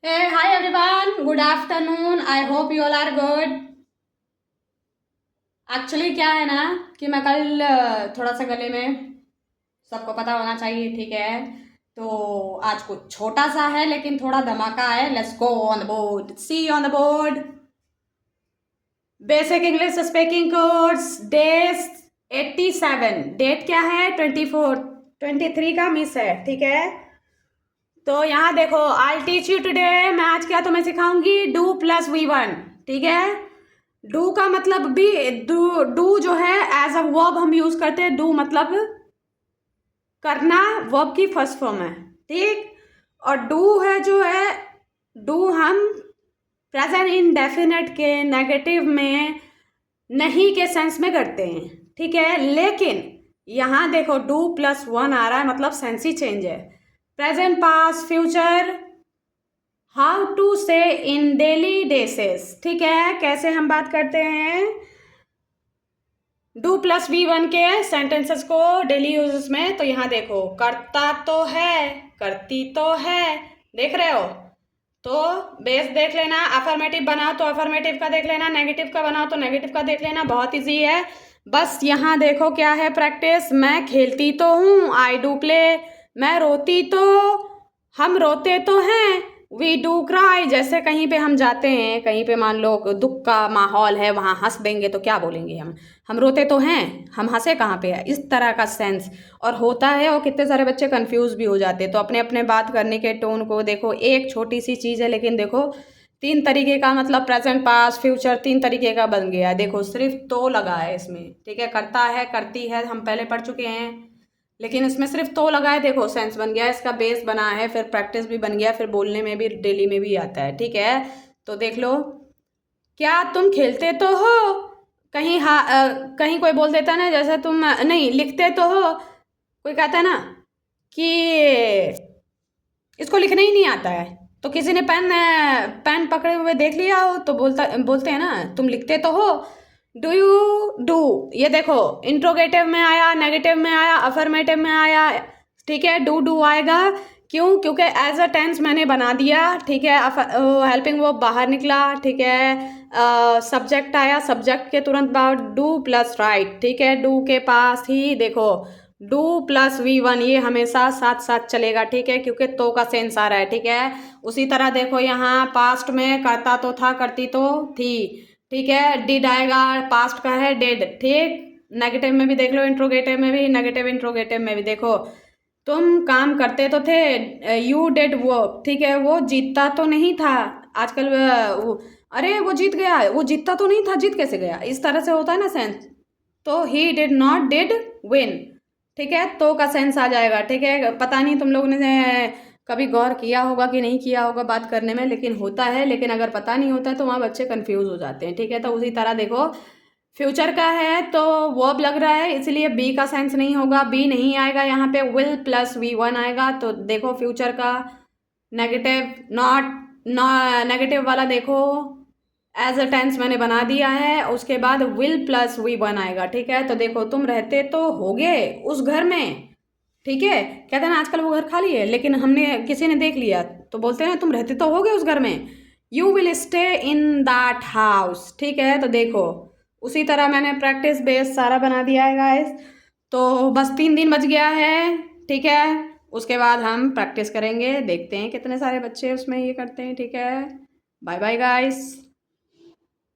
Hey, hi everyone. Good afternoon. I hope you all are good. Actually क्या है ना कि मैं कल थोड़ा सा गले में सबको पता होना चाहिए, ठीक है। तो आज कुछ छोटा सा है लेकिन थोड़ा धमाका है। Let's go on the board, see on the board. Basic English speaking course days 87। Date क्या है? 24। 23 का मिस है, ठीक है। तो यहाँ देखो, आई टीच यू टुडे। मैं आज क्या तुम्हें सिखाऊंगी? डू प्लस V1, ठीक है। डू का मतलब भी डू जो है एज अ वर्ब हम यूज करते हैं। डू मतलब करना, वर्ब की फर्स्ट फॉर्म है, ठीक। और डू है जो है, डू हम प्रेजेंट इंडेफिनिट के नेगेटिव में नहीं के सेंस में करते हैं, ठीक है। लेकिन यहाँ देखो डू प्लस वन आ रहा है, मतलब सेंस ही चेंज है। Present, past, future, how to say in daily basis, ठीक है। कैसे हम बात करते हैं डू प्लस V1 के सेंटेंसेस को डेली यूजेस में। तो यहाँ देखो, करता तो है, करती तो है, देख रहे हो। तो बेस देख लेना, अफर्मेटिव बनाओ तो अफर्मेटिव का देख लेना, नेगेटिव का बनाओ तो नेगेटिव का देख लेना। बहुत इजी है। बस यहाँ देखो क्या है प्रैक्टिस। मैं खेलती तो हूँ, आई डू प्ले। मैं रोती तो, हम रोते तो हैं, वी डू क्राई। जैसे कहीं पे हम जाते हैं, कहीं पे मान लो दुख का माहौल है, वहाँ हंस देंगे तो क्या बोलेंगे हम रोते तो हैं, हम हंसे कहाँ पे है, इस तरह का सेंस और होता है। और कितने सारे बच्चे कंफ्यूज भी हो जाते हैं। तो अपने अपने बात करने के टोन को देखो। एक छोटी सी चीज़ है लेकिन देखो तीन तरीके का, मतलब प्रेजेंट, पास्ट, फ्यूचर, तीन तरीके का बन गया है। देखो सिर्फ तो लगा है इसमें, ठीक है। करता है, करती है, हम पहले पढ़ चुके हैं, लेकिन इसमें सिर्फ तो लगा है। देखो सेंस बन गया, इसका बेस बना है, फिर प्रैक्टिस भी बन गया, फिर बोलने में भी डेली में भी आता है, ठीक है। तो देख लो, क्या तुम खेलते तो हो? कहीं कहीं कोई बोल देता ना, जैसे तुम नहीं लिखते तो हो, कोई कहता है ना कि इसको लिखना ही नहीं आता है। तो किसी ने पेन पकड़े हुए देख लिया हो तो बोलते हैं ना, तुम लिखते तो हो। डू यू डू, ये देखो इंट्रोगेटिव में आया, नेगेटिव में आया, अफर्मेटिव में आया, ठीक है। डू आएगा, क्यों? क्योंकि एज अ टेंस मैंने बना दिया, ठीक है। हेल्पिंग वर्ब बाहर निकला, ठीक है। सब्जेक्ट आया, सब्जेक्ट के तुरंत बाद डू प्लस राइट, ठीक है। डू के पास ही देखो डू प्लस V1, ये हमेशा साथ साथ चलेगा, ठीक है, क्योंकि तो का सेंस आ रहा है, ठीक है। उसी तरह देखो यहाँ पास्ट में करता तो था, करती तो थी, ठीक है। डिड आएगा, पास्ट का है डिड, ठीक। नेगेटिव में भी देख लो, इंट्रोगेटिव में भी, नेगेटिव इंट्रोगेटिव में भी देखो। तुम काम करते तो थे, यू डिड वर्क, ठीक है। वो जीतता तो नहीं था। आजकल अरे वो जीत गया, वो जीतता तो नहीं था, जीत कैसे गया, इस तरह से होता है ना सेंस। तो he did not did win, ठीक है। तो का सेंस आ जाएगा, ठीक है। पता नहीं तुम लोगों ने कभी गौर किया होगा कि नहीं किया होगा बात करने में, लेकिन होता है। लेकिन अगर पता नहीं होता है तो वहाँ बच्चे कंफ्यूज हो जाते हैं, ठीक है। तो उसी तरह देखो फ्यूचर का है तो वर्ब लग रहा है, इसलिए बी का सेंस नहीं होगा, बी नहीं आएगा यहाँ पे, विल प्लस V1 आएगा। तो देखो फ्यूचर का नेगेटिव, नॉट, नेगेटिव वाला देखो एज अ टेंस मैंने बना दिया है, उसके बाद विल प्लस V1 आएगा, ठीक है। तो देखो तुम रहते तो होगे उस घर में, ठीक है। कहते हैं ना आजकल वो घर खाली है, लेकिन हमने किसी ने देख लिया तो बोलते हैं तुम रहते तो होगे उस घर में, you will stay in that house, ठीक है। तो देखो उसी तरह मैंने प्रैक्टिस बेस सारा बना दिया है गाइस। तो बस 3 दिन बच गया है, ठीक है। उसके बाद हम प्रैक्टिस करेंगे, देखते हैं कितने सारे बच्चे उसमें ये करते हैं, ठीक है। Bye bye guys.